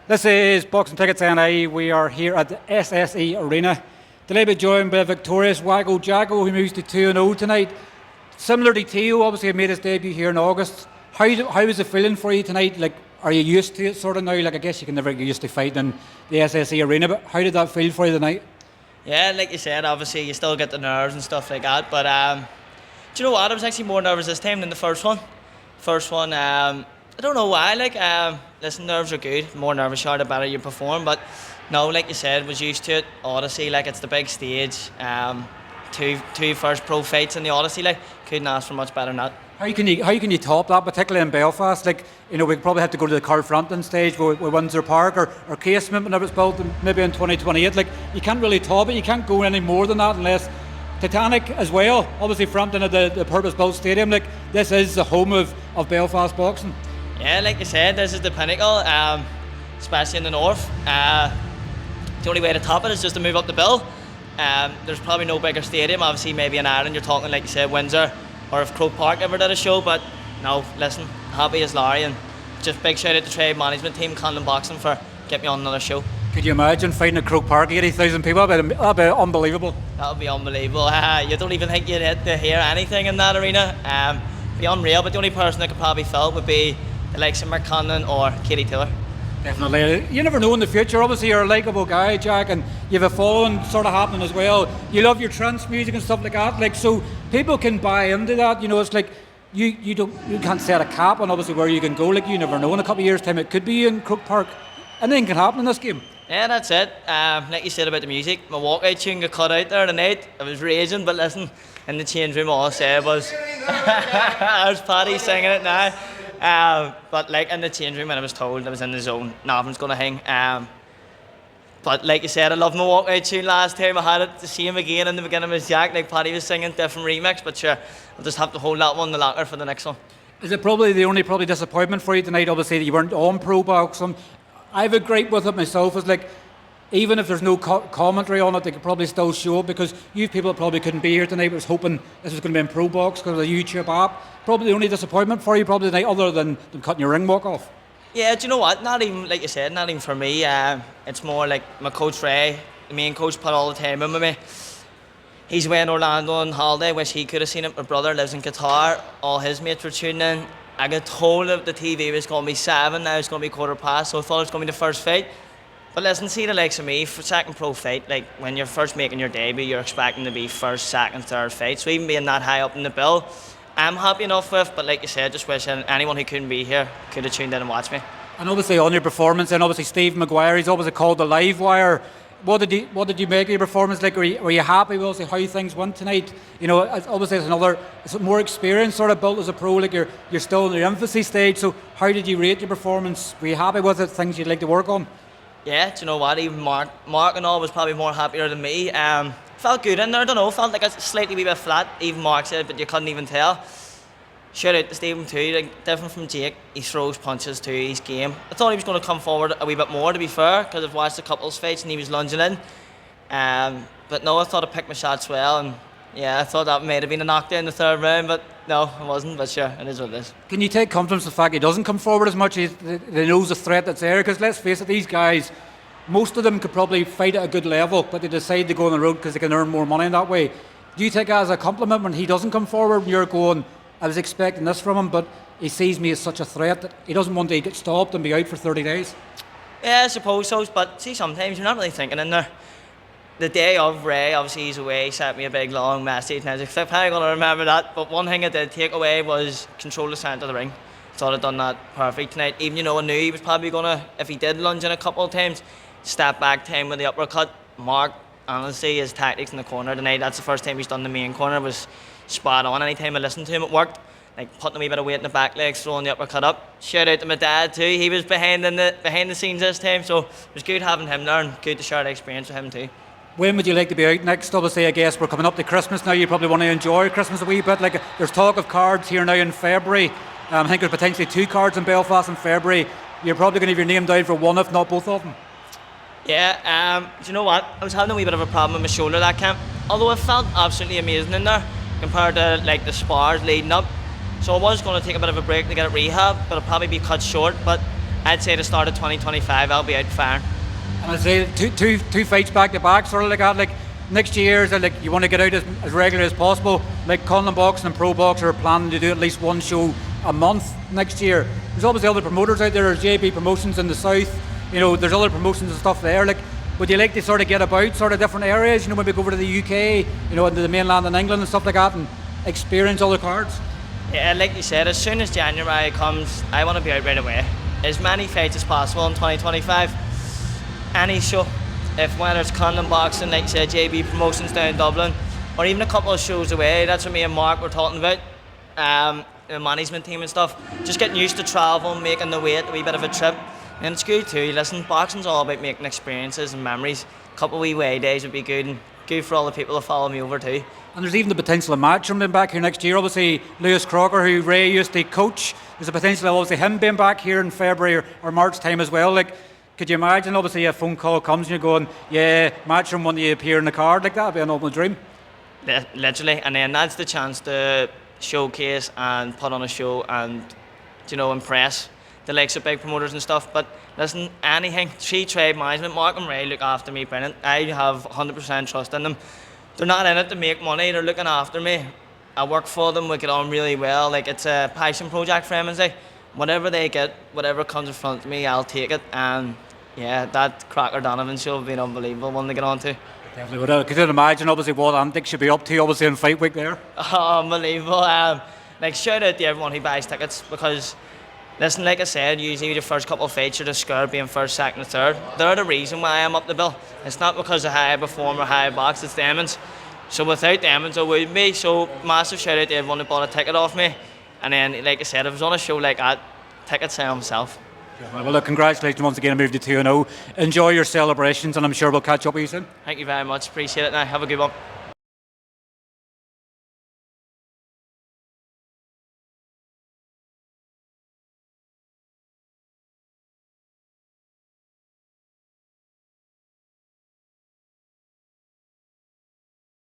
This is Boxing Tickets NI. We are here at the SSE Arena. Delighted to be joined by a victorious Waggo Jaggo who moves to 2-0 tonight. Similar to Teo, obviously made his debut here in August. How is it feeling for you tonight? Like, are you used to it sort of now? Like, I guess you can never get used to fighting in the SSE Arena, but how did that feel for you tonight? Yeah, like you said, obviously you still get the nerves and stuff like that, but do you know what? I was actually more nervous this time than the first one. I don't know why, listen, nerves are good. The more nervous you are, the better you perform, but no, like you said, was used to it. Odyssey, like, it's the big stage. Two first pro fights in the Odyssey, like, couldn't ask for much better than that. How can you top that, particularly in Belfast? Like, you know, we probably have to go to the Kerr fronting stage with Windsor Park or Casement whenever it's built maybe in 2028. Like, you can't really top it. You can't go any more than that unless Titanic as well. Obviously, Frampton at the purpose-built stadium. Like, this is the home of Belfast boxing. Yeah, like you said, this is the pinnacle, especially in the north. The only way to top it is just to move up the bill. There's probably no bigger stadium. Obviously, maybe in Ireland, you're talking, like you said, Windsor, or if Croke Park ever did a show. But no, listen, happy as Larry, and just big shout out to trade management team, Conlan Boxing, for getting me on another show. Could you imagine fighting at Croke Park, 80,000 people? That'd be unbelievable. That would be unbelievable. You don't even think you'd hit to hear anything in that arena. Be unreal, but the only person that could probably fill it would be the likes of Conlan or Katie Taylor. Definitely. You never know in the future. Obviously, you're a likeable guy, Jack, and you have a following sort of happening as well. You love your trance music and stuff like that. Like, so people can buy into that. You know, it's like you can't set a cap on obviously where you can go. Like, you never know. In a couple of years' time, it could be in Croke Park. Anything can happen in this game. Yeah, that's it. Like you said about the music, my walkout tune got cut out there tonight. I was raging, but listen, in the change room, all I said was, there's Paddy singing it now. But like in the change room, when I was told I was in the zone, nothing's going to hang. But like you said, I loved my walkout tune last time. I had it to see him again in the beginning with Jack, like Paddy was singing, different remix. But sure, I'll just have to hold that one in the locker for the next one. Is it probably the only disappointment for you tonight? Obviously, that you weren't on pro boxing. I have a gripe with it myself. It's like, even if there's no commentary on it, they could probably still show it, because you people probably couldn't be here tonight. Was hoping this was going to be in Pro Box because of the YouTube app. Probably the only disappointment for you probably tonight, other than them cutting your ring walk off. Yeah, do you know what? Not even, like you said, not even for me. It's more like my coach Ray, the main coach, put all the time in with me. He's away in Orlando on holiday. Wish he could have seen it. My brother lives in Qatar. All his mates were tuning in. I got told that the TV was going to be 7, now it's going to be 15:15, so I thought it was going to be the first fight. But listen, see the likes of me, for second pro fight, like when you're first making your debut, you're expecting to be first, second, third fight. So even being that high up in the bill, I'm happy enough with, but like you said, just wishing anyone who couldn't be here could have tuned in and watched me. And obviously on your performance, and obviously Steve Maguire, he's obviously called the live wire. What did you make of your performance? Like, were you happy with how things went tonight? You know, obviously it's more experience sort of built as a pro. Like, you're still in your infancy stage. So how did you rate your performance? Were you happy with it? Things you'd like to work on? Yeah, do you know what? Even Mark and all was probably more happier than me. Felt good in there. I don't know. Felt like a slightly wee bit flat. Even Mark said, but you couldn't even tell. Shout out to Stephen too, like, different from Jake. He throws punches too, he's game. I thought he was going to come forward a wee bit more, to be fair, because I've watched a couple of fights and he was lunging in. But no, I thought I picked my shots well, and yeah, I thought that might have been a knockdown in the third round, but no, it wasn't. But sure, it is what it is. Can you take confidence in the fact he doesn't come forward as much? He knows the threat that's there, because let's face it, these guys, most of them could probably fight at a good level, but they decide to go on the road because they can earn more money in that way. Do you take it as a compliment when he doesn't come forward and you're going, I was expecting this from him, but he sees me as such a threat that he doesn't want to get stopped and be out for 30 days? Yeah, I suppose so, but see, sometimes you're not really thinking in there. The day of Ray, obviously he's away, he sent me a big long message, and I was like, I'm probably going to remember that, but one thing I did take away was control the centre of the ring. Thought I'd done that perfect tonight. Even, you know, I knew he was probably going to, if he did lunge in a couple of times, step back time with the uppercut. Mark, honestly, his tactics in the corner tonight, that's the first time he's done the main corner, was spot on. Anytime I listened to him, it worked. Like, putting a wee bit of weight in the back legs, throwing the uppercut up. Shout out to my dad too, he was behind the scenes this time, so it was good having him there and good to share the experience with him too. When would you like to be out next? Obviously, I guess we're coming up to Christmas now. You probably want to enjoy Christmas a wee bit. Like, there's talk of cards here now in February. I think there's potentially 2 cards in Belfast in February. You're probably going to have your name down for one, if not both of them. Yeah, do you know what? I was having a wee bit of a problem with my shoulder that camp. Although it felt absolutely amazing in there compared to like the spars leading up. So I was going to take a bit of a break to get it rehab, but it'll probably be cut short. But I'd say the start of 2025, I'll be out firing. And I say two fights back to back, sort of like that. Like next year, is it like you want to get out as regular as possible? Like Conlan Boxing and Pro Boxer are planning to do at least one show a month next year. There's obviously other promoters out there. There's JB Promotions in the south. You know, there's other promotions and stuff there. Like, would you like to sort of get about sort of different areas? You know, maybe go over to the UK, you know, into the mainland in England and stuff like that, and experience other cards. Yeah, like you said, as soon as January comes, I want to be out right away. As many fights as possible in 2025. Any show, if whether it's Conlan Boxing, like you said, JB Promotions down in Dublin, or even a couple of shows away. That's what me and Mark were talking about. The management team and stuff. Just getting used to travel, making the weight a wee bit of a trip. And it's good too. Listen, boxing's all about making experiences and memories. A couple of wee away days would be good, and good for all the people that follow me over too. And there's even the potential of Matchroom being back here next year. Obviously, Lewis Crocker, who Ray used to coach, there's a potential of obviously him being back here in February or March time as well. Like, could you imagine, obviously, a phone call comes and you're going, yeah, Matchroom want you to appear in the card, like that would be an open dream. Literally, and then that's the chance to showcase and put on a show and, you know, impress the likes of big promoters and stuff. But listen, anything, trade management, Mark and Ray look after me brilliant. I have 100% trust in them. They're not in it to make money, they're looking after me. I work for them, we get on really well. Like, it's a passion project for them, whatever they get, whatever comes in front of me, I'll take it. And yeah, that Crocker Donovan show would be an unbelievable one to get on to. Definitely would. Could you imagine obviously what antics should be up to obviously in fight week there? Oh, unbelievable. Like, shout out to everyone who buys tickets, because listen, like I said, usually the first couple of fights you're just scared being first, second, and third. They're the reason why I'm up the bill. It's not because of how I perform or how I box, it's Demons. So without Demons, I wouldn't be. So massive shout out to everyone who bought a ticket off me. And then, like I said, if it was on a show like that, tickets sell himself. Yeah, well, look, congratulations once again on moving to 2-0. Enjoy your celebrations, and I'm sure we'll catch up with you soon. Thank you very much. Appreciate it now. Have a good one.